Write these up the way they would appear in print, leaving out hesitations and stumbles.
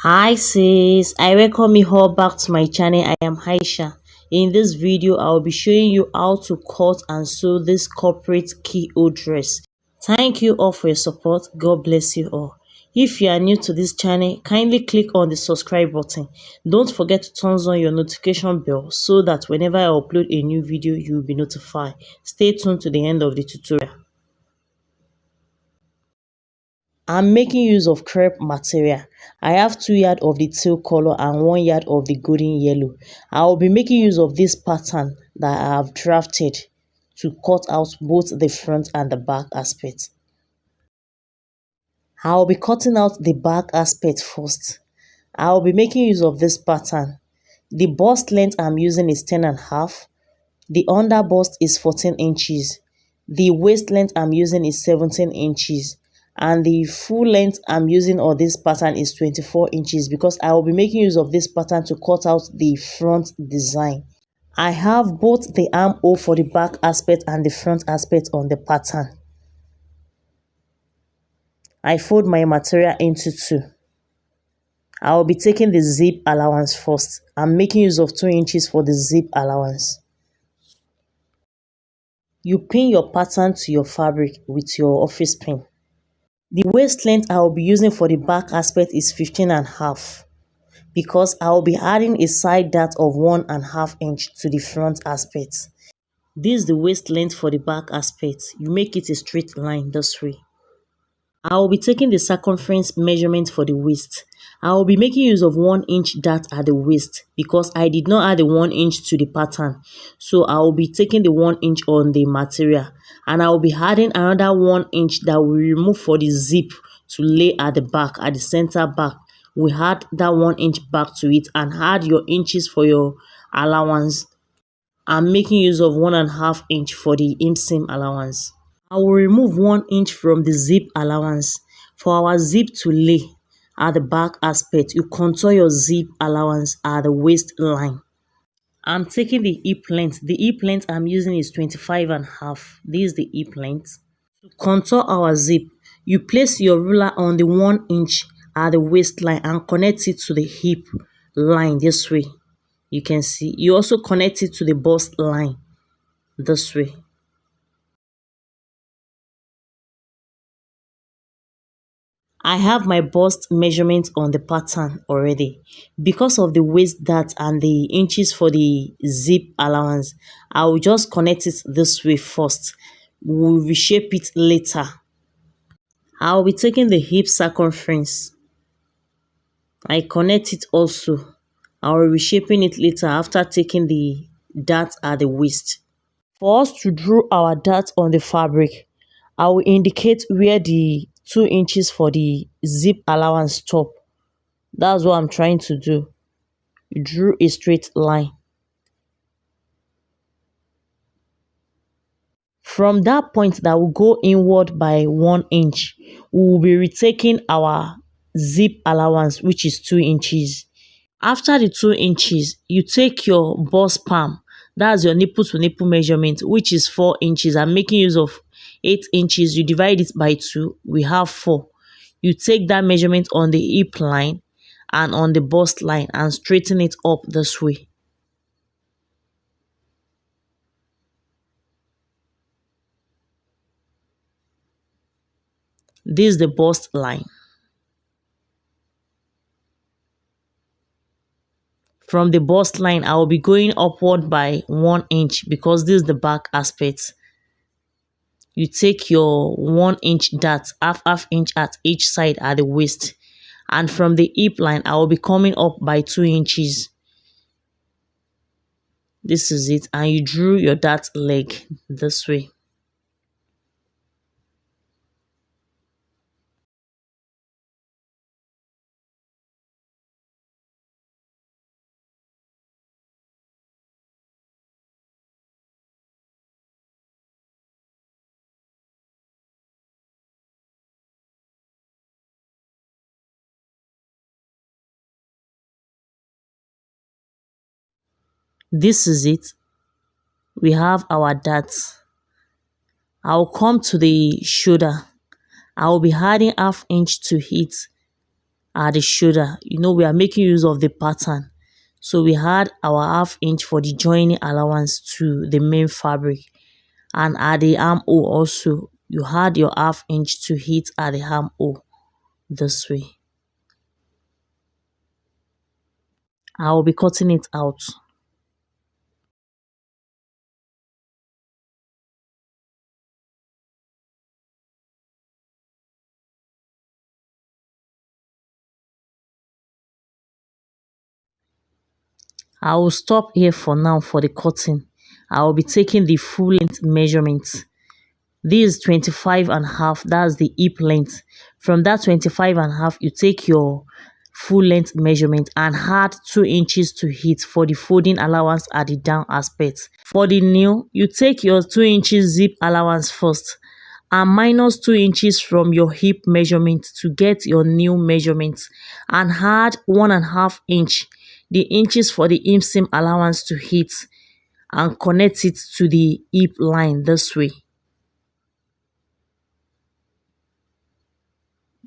Hi sis, I welcome you all back to my channel. I am Aisha. In this video, I will be showing you how to cut and sew this corporate keyhole dress. Thank you all for your support. God bless you all. If you are new to this channel, kindly click on the subscribe button. Don't forget to turn on your notification bell so that whenever I upload a new video, you will be notified. Stay tuned to the end of the tutorial. I'm making use of crepe material. I have 2 yards of the teal color and 1 yard of the golden yellow. I will be making use of this pattern that I have drafted to cut out both the front and the back aspect. I will be cutting out the back aspect first. I will be making use of this pattern. The bust length I'm using is 10.5. The under bust is 14 inches. The waist length I'm using is 17 inches. And the full length I'm using on this pattern is 24 inches because I will be making use of this pattern to cut out the front design. I have both the armhole for the back aspect and the front aspect on the pattern. I fold my material into two. I will be taking the zip allowance first. I'm making use of 2 inches for the zip allowance. You pin your pattern to your fabric with your office pin. The waist length I will be using for the back aspect is 15.5 because I will be adding a side dart of 1.5 inch to the front aspect. This is the waist length for the back aspect. You make it a straight line this way. I will be taking the circumference measurement for the waist. I will be making use of 1 inch dart at the waist because I did not add the 1 inch to the pattern. So I will be taking the 1 inch on the material and I will be adding another 1 inch that we remove for the zip to lay at the back, at the center back. We add that 1 inch back to it and add your inches for your allowance. I'm making use of 1.5 inch for the inseam allowance. I will remove 1 inch from the zip allowance. For our zip to lay at the back aspect, you contour your zip allowance at the waistline. I'm taking the hip length. The hip length I'm using is 25.5. This is the hip length. To contour our zip, you place your ruler on the 1 inch at the waistline and connect it to the hip line this way. You can see. You also connect it to the bust line this way. I have my bust measurement on the pattern already. Because of the waist dart and the inches for the zip allowance, I will just connect it this way first. We'll reshape it later. I will be taking the hip circumference. I connect it also. I will be reshaping it later after taking the dart at the waist. For us to draw our dart on the fabric, I will indicate where the 2 inches for the zip allowance stop. That's what I'm trying to do. You drew a straight line. From that point that will go inward by 1 inch, we will be retaking our zip allowance, which is 2 inches. After the 2 inches, you take your bust palm. That's your nipple to nipple measurement, which is 4 inches. I'm making use of 8 inches. You divide it by 2. We have 4. You take that measurement on the hip line and on the bust line and straighten it up this way. This is the bust line. From the bust line, I will be going upward by 1 inch because this is the back aspect. You take your 1 inch dart, half inch at each side at the waist. And from the hip line, I will be coming up by 2 inches. This is it. And you drew your dart leg this way. This is it. We have our dart. I'll come to the shoulder. I will be adding half inch to it at the shoulder. We are making use of the pattern. So we had our ½ inch for the joining allowance to the main fabric. And at the armhole also, you had your ½ inch to hit at the armhole this way. I will be cutting it out. I will stop here for now for the cutting. I will be taking the full length measurement. This is 25.5, that's the hip length. From that 25.5, you take your full length measurement and add 2 inches to it for the folding allowance at the down aspect. For the nail, you take your 2 inches zip allowance first and minus 2 inches from your hip measurement to get your nail measurement, and add 1.5 inch, the inches for the inseam allowance to it, and connect it to the hip line this way.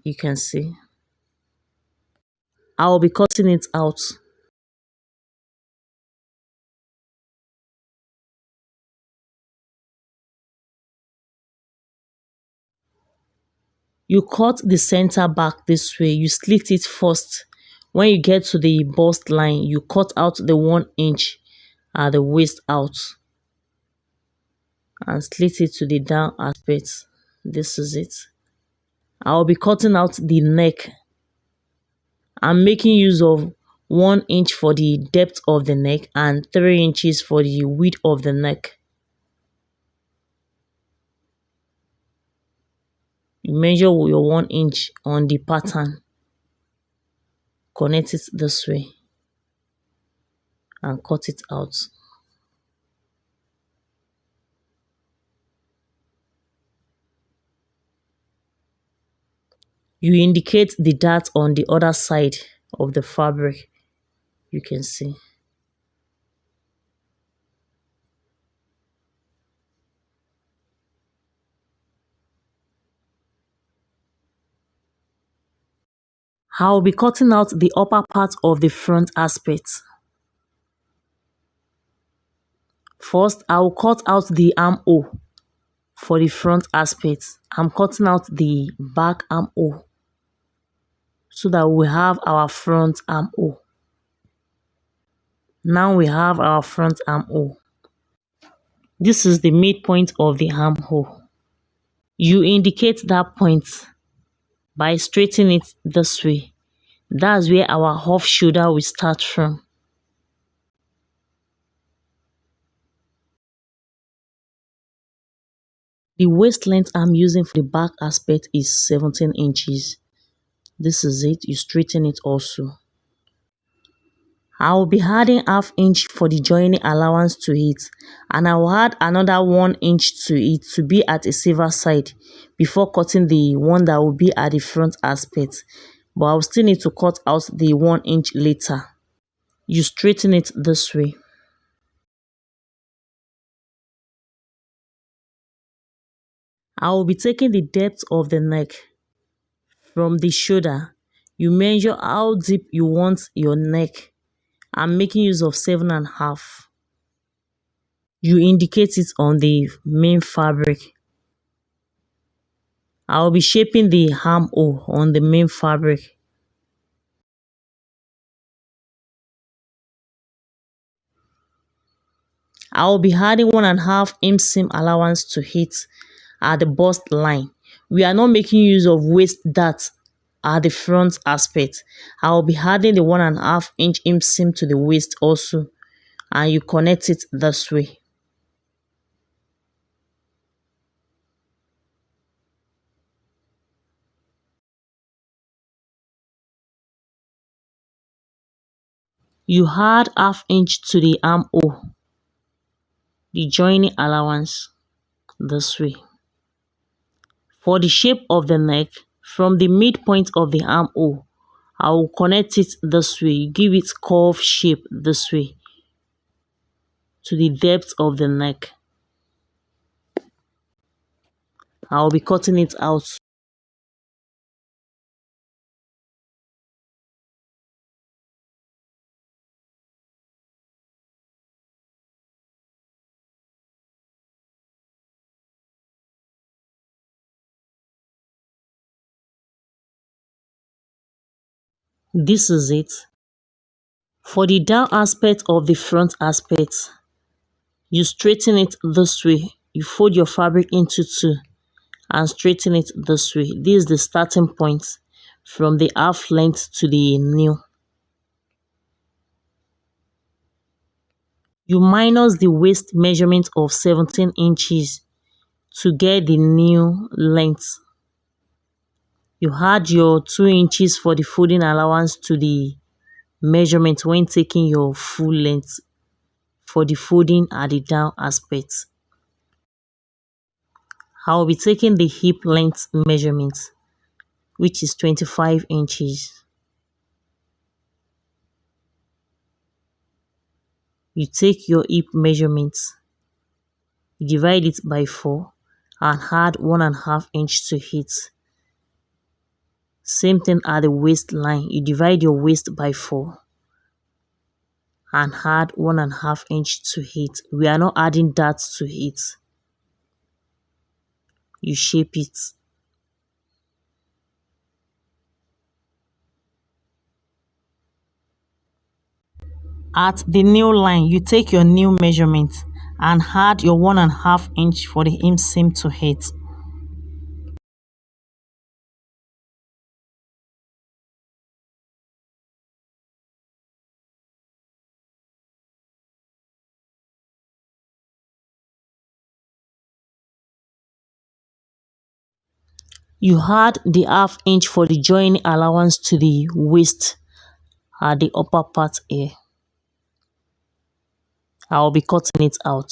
You can see. I will be cutting it out. You cut the center back this way. You slit it first. When you get to the bust line, you cut out the 1 inch at the waist out and slit it to the down aspect. This is it. I will be cutting out the neck. I'm making use of 1 inch for the depth of the neck and 3 inches for the width of the neck. You measure your 1 inch on the pattern. Connect it this way and cut it out. You indicate the dart on the other side of the fabric. You can see. I will be cutting out the upper part of the front aspect. First, I will cut out the armhole for the front aspect. I'm cutting out the back armhole so that we have our front armhole. Now we have our front armhole. This is the midpoint of the armhole. You indicate that point by straightening it this way. That's where our off shoulder will start from. The waist length I'm using for the back aspect is 17 inches. This is it. You straighten it also. I will be adding ½ inch for the joining allowance to it, and I will add another 1 inch to it to be at a safer side before cutting the one that will be at the front aspect. But I will still need to cut out the 1 inch later. You straighten it this way. I will be taking the depth of the neck from the shoulder. You measure how deep you want your neck. I'm making use of 7.5. You indicate it on the main fabric. I will be shaping the armhole on the main fabric. I will be adding 1.5 inseam allowance to it at the bust line. We are not making use of waist dart at the front aspect. I will be adding the 1.5 inch inseam to the waist also, and you connect it this way. You add ½ inch to the armhole, the joining allowance, this way. For the shape of the neck, from the midpoint of the armhole, I will connect it this way. Give it curve shape this way to the depth of the neck. I will be cutting it out. This is it. For the down aspect of the front aspect, you straighten it this way. You fold your fabric into two and straighten it this way. This is the starting point from the half length to the nail. You minus the waist measurement of 17 inches to get the new length. You add your 2 inches for the folding allowance to the measurement when taking your full length for the folding at the down aspect. I will be taking the hip length measurement, which is 25 inches. You take your hip measurement, divide it by 4 and add 1.5 inch to it. Same thing at the waistline. You divide your waist by 4 and add 1.5 inch to it. We are not adding that to it. You shape it. At the new line, you take your new measurement and add your 1.5 inch for the inseam to it. You add the half inch for the joining allowance to the waist at the upper part here. I will be cutting it out.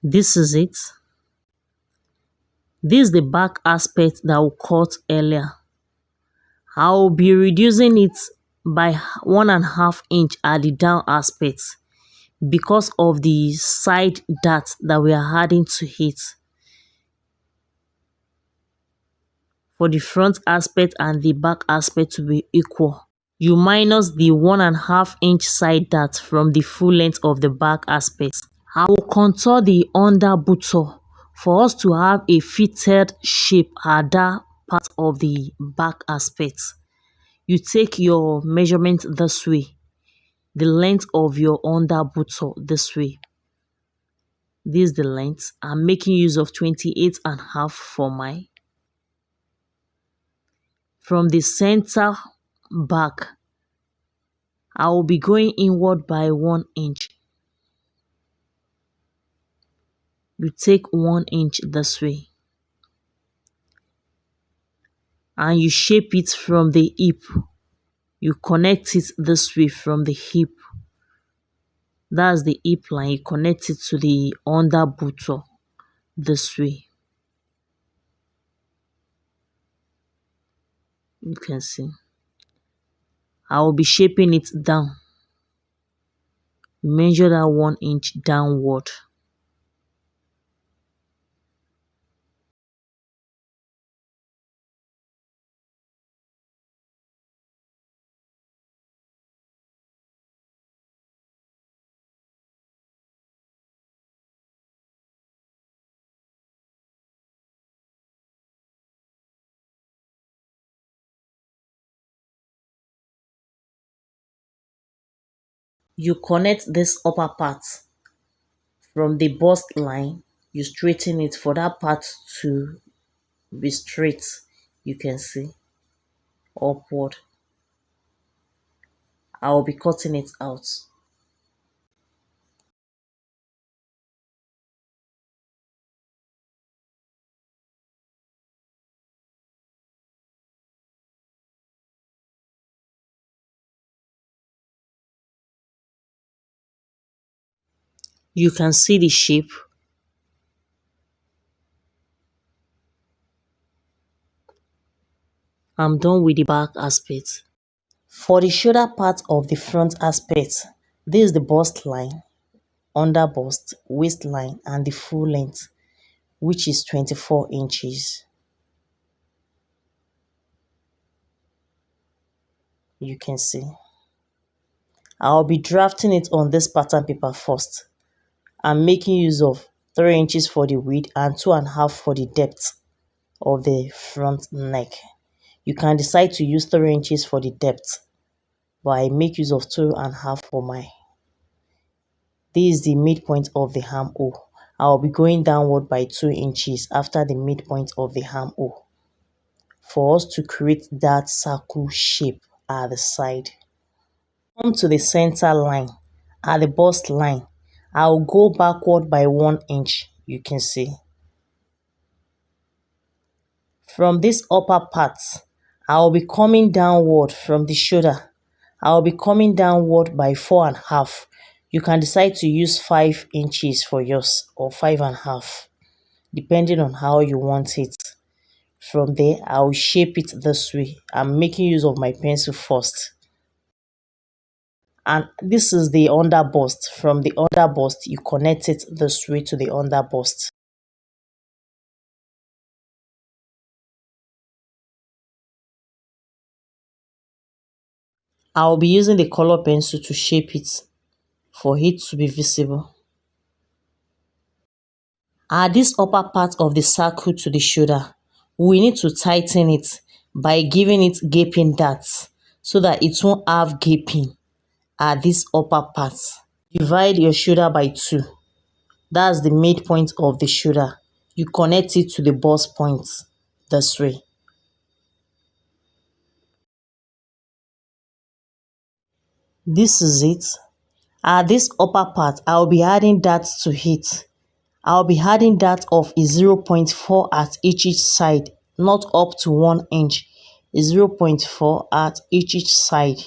This is it. This is the back aspect that we cut earlier. I will be reducing it by 1.5 inch at the down aspect because of the side dart that we are adding to it. For the front aspect and the back aspect to be equal, you minus the 1.5 inch side dart from the full length of the back aspect. I will contour the under buttock for us to have a fitted shape at that part of the back aspect. You take your measurement this way, the length of your under buttock this way. This is the length. I'm making use of 28.5 for mine. From the center back, I will be going inward by 1 inch. You take 1 inch this way and you shape it from the hip. You connect it this way from the hip. That's the hip line. You connect it to the under buttock this way. You can see. I will be shaping it down. Measure that 1 inch downward. You connect this upper part from the bust line. You straighten it for that part to be straight. You can see upward. I will be cutting it out. You can see the shape. I'm done with the back aspect. For the shoulder part of the front aspect, this is the bust line, under bust, waistline, and the full length. which is 24 inches. You can see. I'll be drafting it on this pattern paper first. I'm making use of 3 inches for the width and 2.5 for the depth of the front neck. You can decide to use 3 inches for the depth, but I make use of 2.5 for my. This is the midpoint of the armhole. I'll be going downward by 2 inches after the midpoint of the armhole for us to create that circle shape at the side. Come to the center line. At the bust line, I'll go backward by 1 inch. You can see. From this upper part, I'll be coming downward from the shoulder. I'll be coming downward by 4.5. You can decide to use 5 inches for yours or 5.5, depending on how you want it. From there, I'll shape it this way. I'm making use of my pencil first. And this is the under bust. From the under bust, you connect it this way to the under bust. I'll be using the color pencil to shape it for it to be visible. At this upper part of the circle to the shoulder, we need to tighten it by giving it gaping darts so that it won't have gaping at this upper part. Divide your shoulder by 2. That's the midpoint of the shoulder. You connect it to the bust point this way. This is it. At this upper part, I'll be adding darts to it. I'll be adding that of a 0.4 at each side, not up to 1 inch. A 0.4 at each side.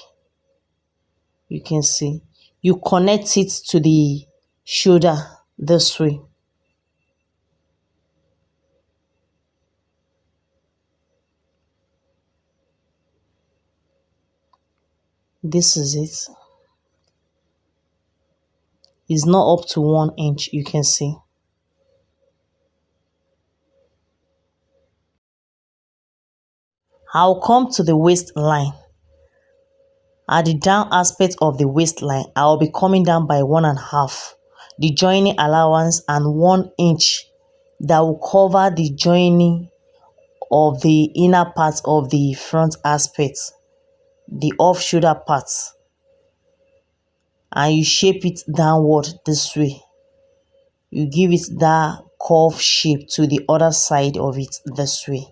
You can see. You connect it to the shoulder this way. This is it. It's not up to 1 inch, you can see. I'll come to the waistline. At the down aspect of the waistline, I'll be coming down by 1.5. The joining allowance and 1 inch that will cover the joining of the inner part of the front aspect, the off shoulder part. And you shape it downward this way. You give it that curve shape to the other side of it this way.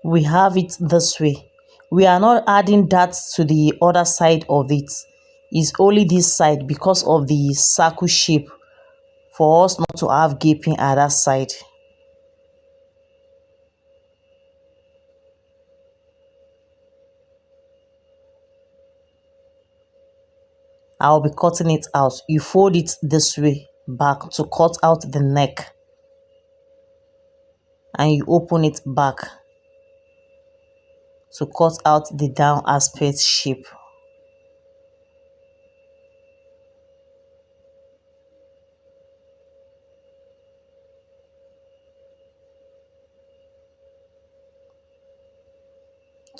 We have it this way. We are not adding that to the other side of it. It's only this side because of the circle shape for us not to have gaping at that side. I'll be cutting it out. You fold it this way back to cut out the neck. And you open it back to cut out the down aspect shape.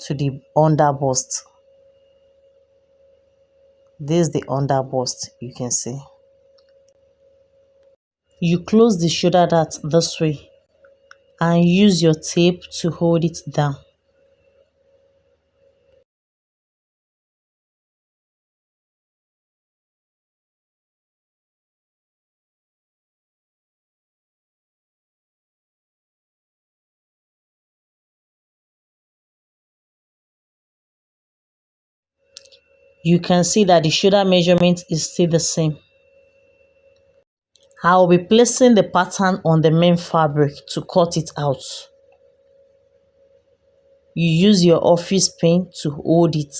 To the under bust. This is the under bust, you can see. You close the shoulder dart this way and use your tape to hold it down. You can see that the shoulder measurement is still the same. I will be placing the pattern on the main fabric to cut it out. You use your office pen to hold it.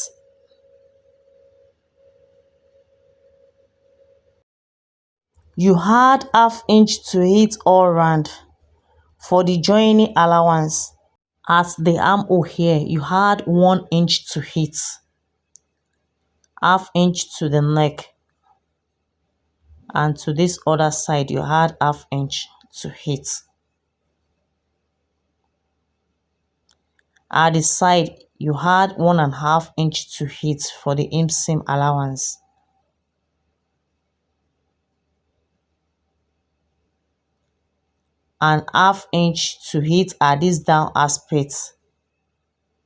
You add ½ inch to it all round for the joining allowance. At the armhole here, you add 1 inch to it, ½ inch to the neck, and to this other side you add half inch to it. At the side you add 1.5 inch to it for the inseam allowance. And half inch to it at this down aspect.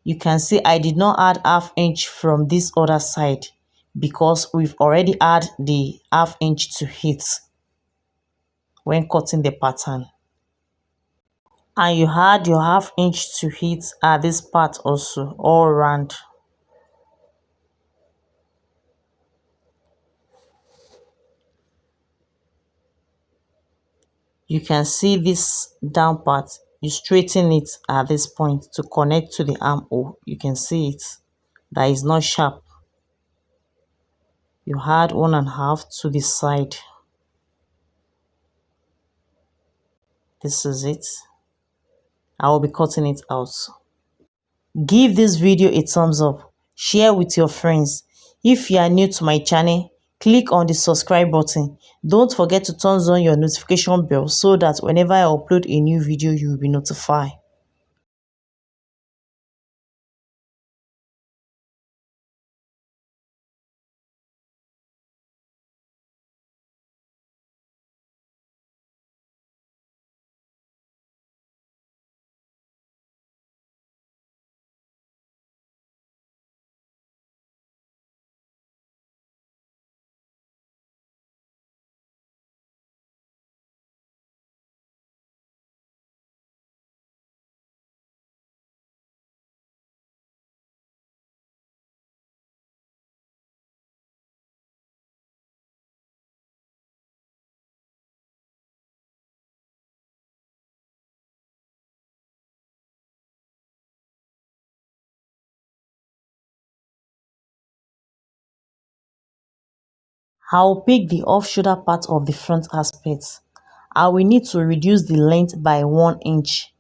You can see I did not add half inch from this other side because we've already add the half inch to it when cutting the pattern. And you add your half inch to it at this part also, all around. You can see this down part, you straighten it at this point to connect to the armhole. You can see it, that is not sharp. You add 1.5 to the side. This is it. I will be cutting it out. Give this video a thumbs up, share with your friends. If you are new to my channel, click on the subscribe button. Don't forget to turn on your notification bell so that whenever I upload a new video, you will be notified. I will pick the off-shoulder part of the front aspect. I will need to reduce the length by 1 inch.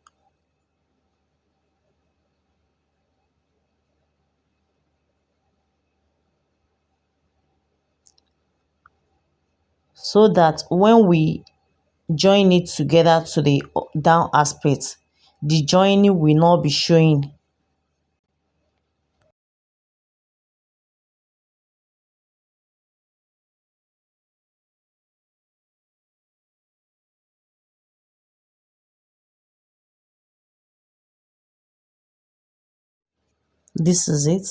So that when we join it together to the down aspect, the joining will not be showing. This is it.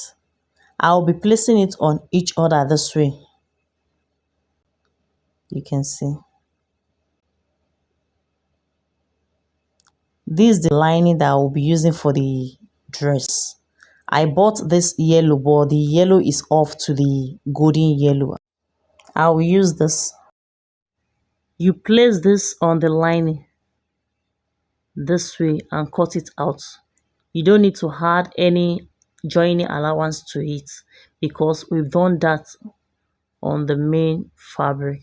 I'll be placing it on each other this way. You can see. This is the lining that I will be using for the dress. I bought this yellow, but the yellow is off to the golden yellow. I will use this. You place this on the lining this way and cut it out. You don't need to add any joining allowance to it because we've done that on the main fabric.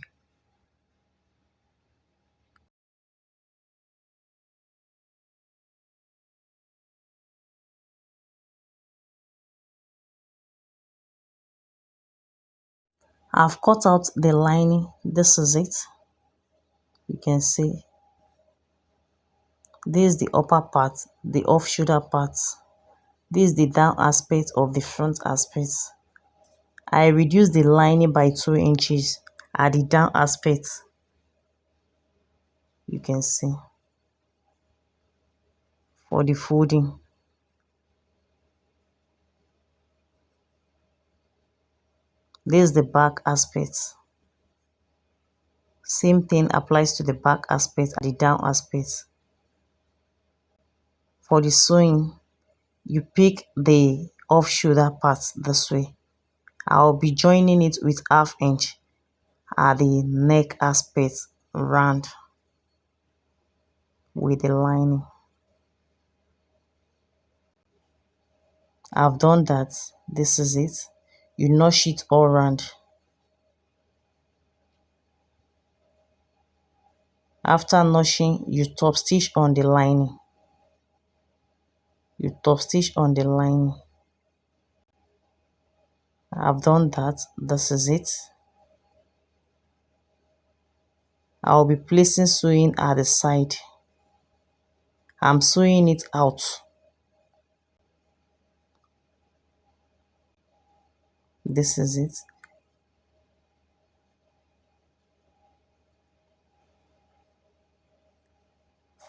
I've cut out the lining. This is it. You can see. This is the upper part, the off-shoulder part. This is the down aspect of the front aspect. I reduced the lining by 2 inches at the down aspect. You can see. For the folding. This is the back aspect. Same thing applies to the back aspect and the down aspect. For the sewing, you pick the off-shoulder part this way. I'll be joining it with half inch at the neck aspect round with the lining. I've done that. This is it. You notch it all round. After notching, you top stitch on the lining. You top stitch on the lining. I've done that. This is it. I'll be placing sewing at the side. I'm sewing it out. This is it.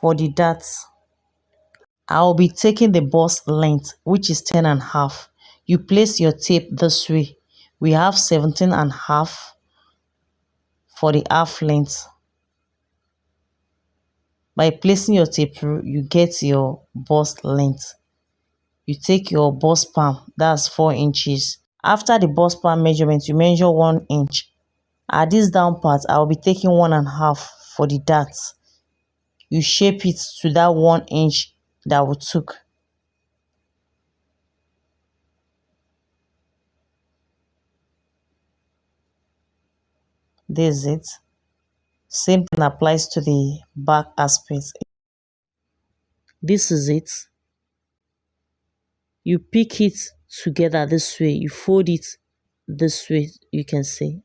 For the darts, I'll be taking the bust length, which is 10 and a half. You place your tape this way. We have 17 and a half for the half length. By placing your tape through, you get your bust length. You take your bust palm, that's 4 inches. After the bust palm measurement, you measure 1 inch. At this down part, I'll be taking 1.5 for the dart. You shape it to that 1 inch that we took. This is it. Same thing applies to the back aspect. This is it. You pick it together this way. You fold it this way, you can see.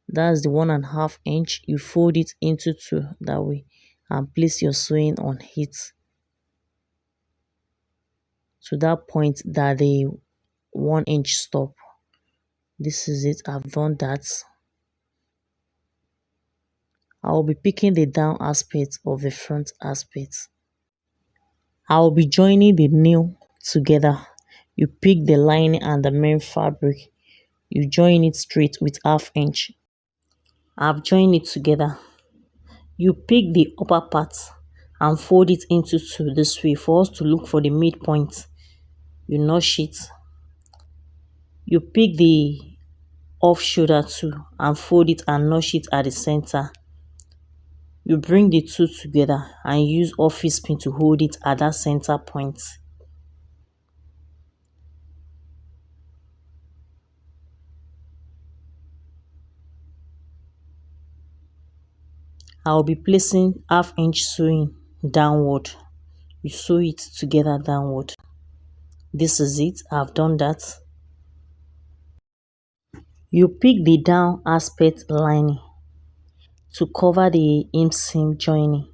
That's the 1.5 inch. You fold it into two that way and place your sewing on it to that point that the 1 inch stop. This is it. I've done that. I will be picking the down aspect of the front aspect. I will be joining the nail together. You pick the lining and the main fabric. You join it straight with 1/2 inch. I've joined it together. You pick the upper part and fold it into two this way for us to look for the midpoint. You notch it. You pick the off shoulder too and fold it and notch it at the center. You bring the two together and use office pin to hold it at that center point. I will be placing 1/2 inch sewing downward. You sew it together downward. This is it. I've done that. You pick the down aspect lining to cover the inseam joining.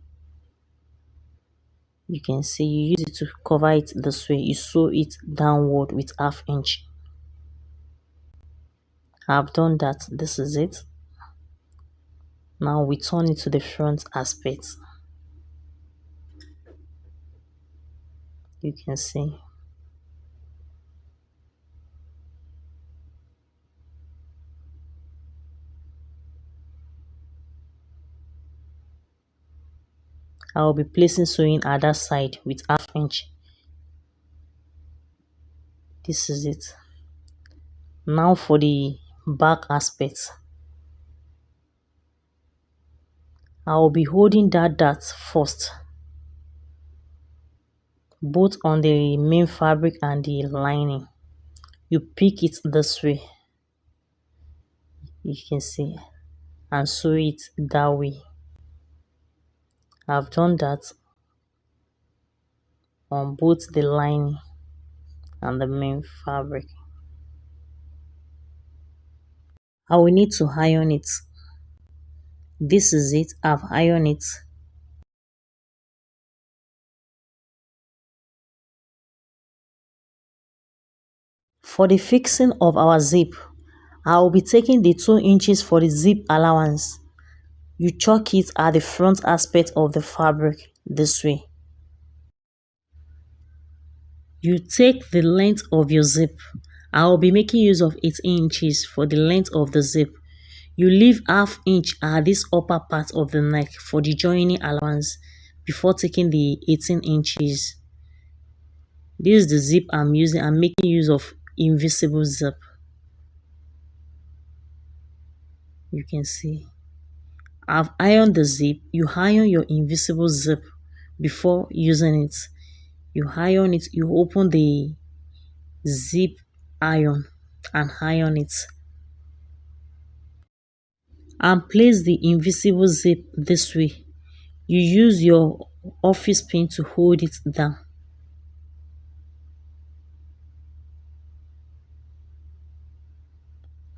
You can see you use it to cover it this way. You sew it downward with 1/2 inch. I've done that. This is it. Now we turn it to the front aspect. You can see. I will be placing sewing at that side with 1/2 inch. This is it. Now for the back aspect. I will be holding that dart first, both on the main fabric and the lining. You pick it this way. You can see, and sew it that way. I've done that on both the lining and the main fabric. I will need to iron it. This is it. I've ironed it. For the fixing of our zip, I will be taking the 2 inches for the zip allowance. You chuck it at the front aspect of the fabric this way. You take the length of your zip. I will be making use of 18 inches for the length of the zip. You leave 1/2 inch at this upper part of the neck for the joining allowance before taking the 18 inches. This is the zip I'm using. I'm making use of invisible zip. You can see. I've ironed the zip. You iron your invisible zip before using it. You iron it. You open the zip iron and iron it. And place the invisible zip this way. You use your office pin to hold it down.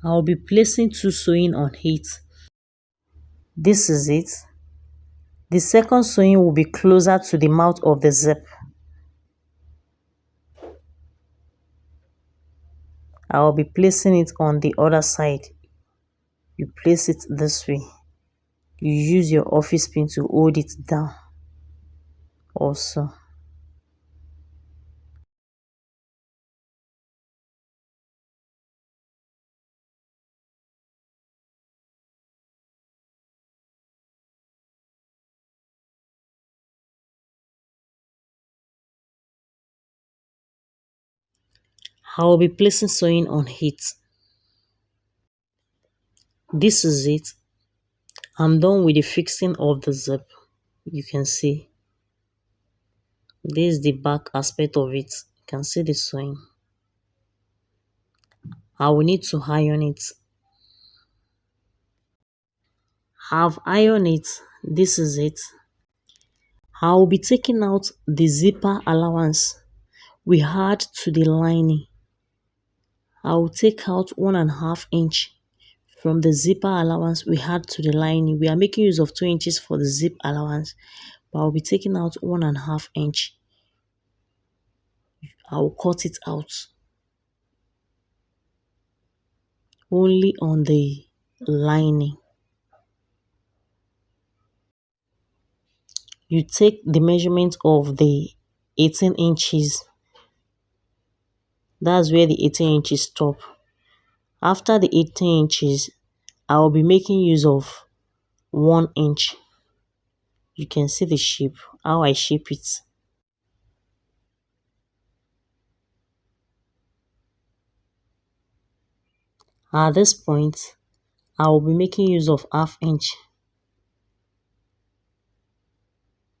I'll be placing two sewing on it. This is it. The second sewing will be closer to the mouth of the zip. I will be placing it on the other side. You place it this way. You use your office pin to hold it down also. I will be placing sewing on it. This is it. I'm done with the fixing of the zip. You can see. This is the back aspect of it. You can see the sewing. I will need to iron it. I've ironed it. This is it. I will be taking out the zipper allowance we had to the lining. I will take out 1.5 inch from the zipper allowance we had to the lining. We are making use of 2 inches for the zip allowance, but I'll be taking out 1.5 inch. I will cut it out only on the lining. You take the measurement of the 18 inches. That's where the 18 inches stop. After the 18 inches, I will be making use of 1 inch. You can see the shape, how I shape it. At this point, I will be making use of 1/2 inch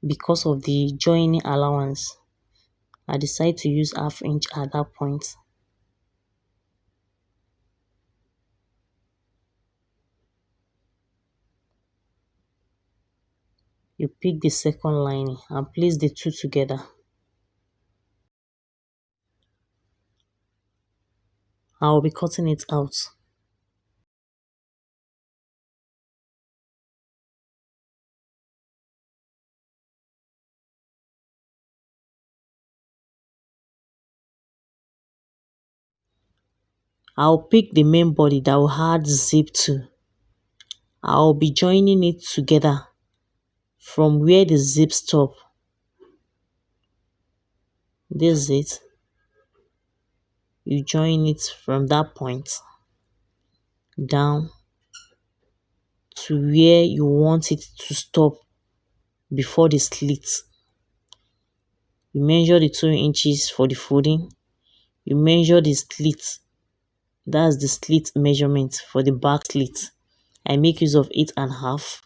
because of the joining allowance. I decide to use 1/2 inch at that point. You pick the second lining and place the two together. I will be cutting it out. I'll pick the main body that will add zip to. I'll be joining it together from where the zip stop. This is it. You join it from that point down to where you want it to stop before the slit. You measure the 2 inches for the folding. You measure the slit. That's the slit measurement for the back slit. I make use of 8.5.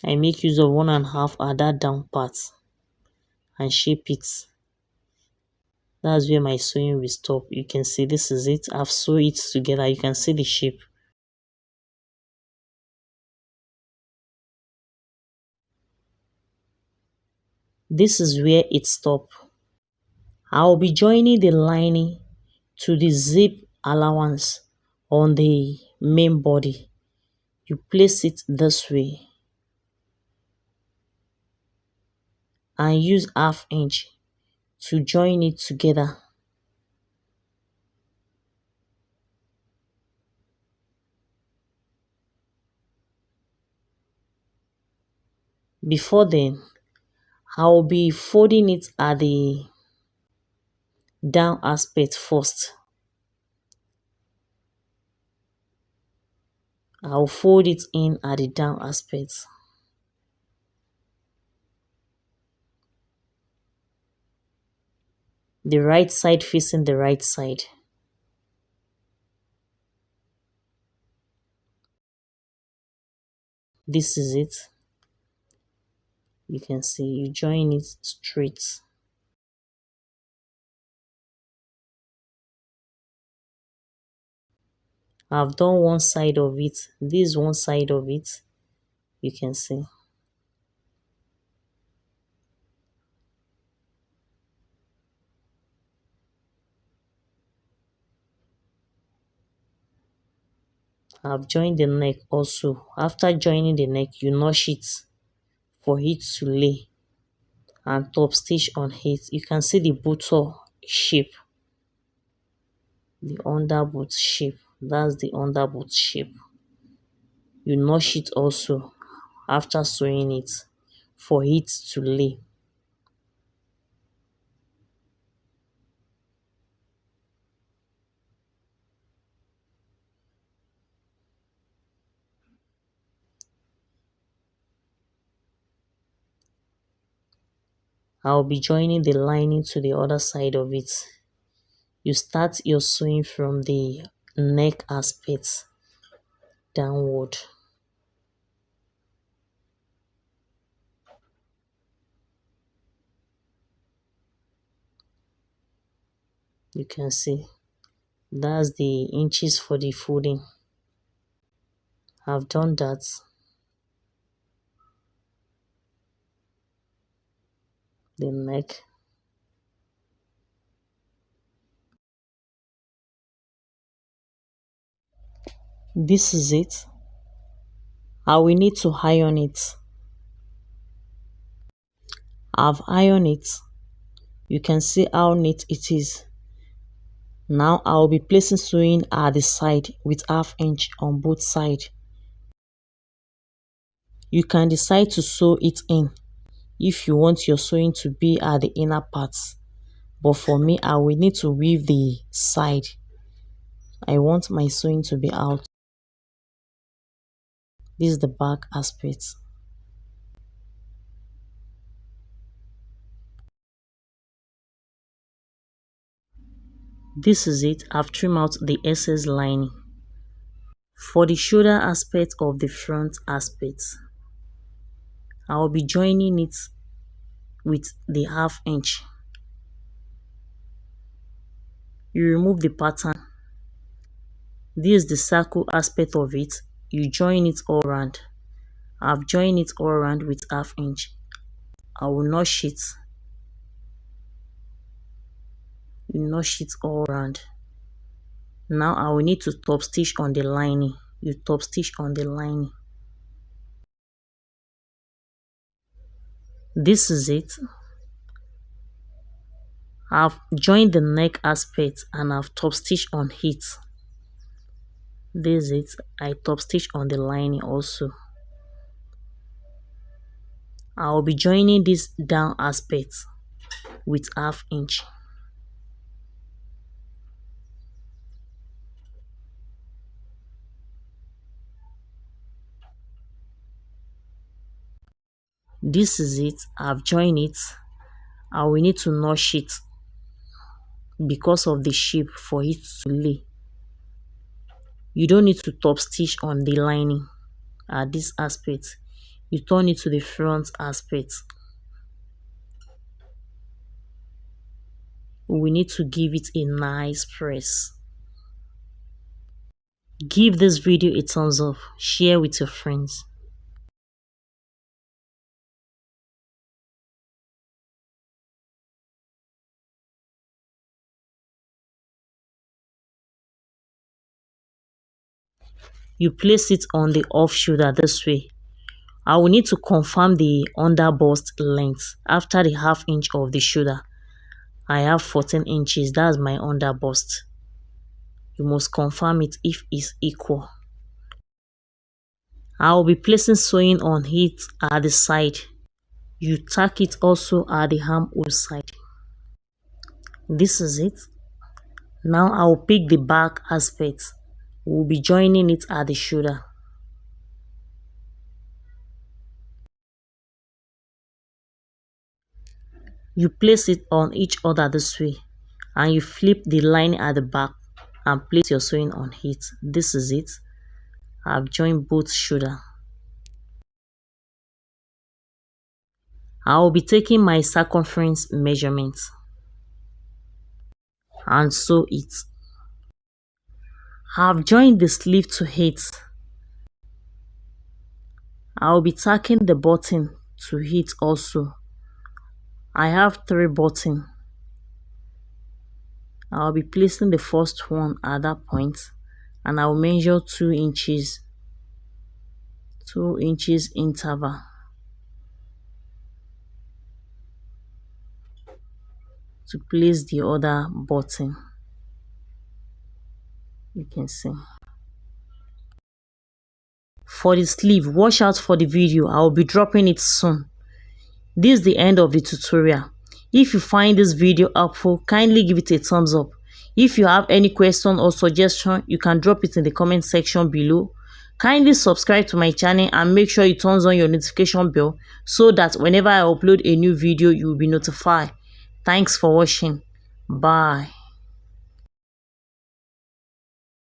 I make use of 1.5 at that down part and shape it. That's where my sewing will stop. You can see this is it. I've sewn it together. You can see the shape. This is where it stops. I'll be joining the lining to the zip allowance on the main body. You place it this way and use 1/2 inch to join it together. Before then, I'll be folding it at the down aspect first. I'll fold it in at the down aspect. The right side facing the right side. This is it. You can see you join it straight. I've done one side of it. This is one side of it. You can see. I've joined the neck also. After joining the neck, you notch it for it to lay and top stitch on it. You can see the buttock shape, the underboot shape. That's the underboot shape. You notch it also after sewing it for it to lay. I'll be joining the lining to the other side of it. You start your sewing from the neck aspect downward. You can see that's the inches for the folding. I've done that. The neck. This is it. I will need to iron it. I've ironed it. You can see how neat it is. Now I will be placing sewing at the side with 1/2 inch on both sides. You can decide to sew it in if you want your sewing to be at the inner parts. But for me, I will need to weave the side. I want my sewing to be out. This is the back aspect. This is it. I've trimmed out the excess lining. For the shoulder aspect of the front aspect, I will be joining it with the 1/2 inch. You remove the pattern. This is the circle aspect of it. You join it all around. I've joined it all around with 1/2 inch. I will notch it. You notch it all around. Now I will need to top stitch on the lining. You top stitch on the lining. This is it. I've joined the neck aspect and I've top stitched on it. This is it. I top stitch on the lining also. I will be joining this down aspect with 1/2 inch. This is it. I've joined it. I will need to notch it because of the shape for it to lay. You don't need to top stitch on the lining at this aspect. You turn it to the front aspect. We need to give it a nice press. Give this video a thumbs up. Share with your friends. You place it on the off shoulder this way. I will need to confirm the under bust length after the 1/2 inch of the shoulder. I have 14 inches. That's my under bust. You must confirm it if it's equal. I will be placing sewing on it at the side. You tack it also at the armhole side. This is it. Now I will pick the back aspect. We'll be joining it at the shoulder. You place it on each other this way and you flip the line at the back and place your sewing on it. This is it. I've joined both shoulder. I will be taking my circumference measurement and sew it. I've joined the sleeve to it. I will be tacking the button to it also. I have 3 buttons. I'll be placing the first one at that point and I'll measure 2 inches. 2 inches interval to place the other button. You can see. For the sleeve, watch out for the video. I'll be dropping it soon. This is the end of the tutorial. If you find this video helpful, kindly give it a thumbs up. If you have any question or suggestion, you can drop it in the comment section below. Kindly subscribe to my channel and make sure you turn on your notification bell so that whenever I upload a new video, you will be notified. Thanks for watching. Bye.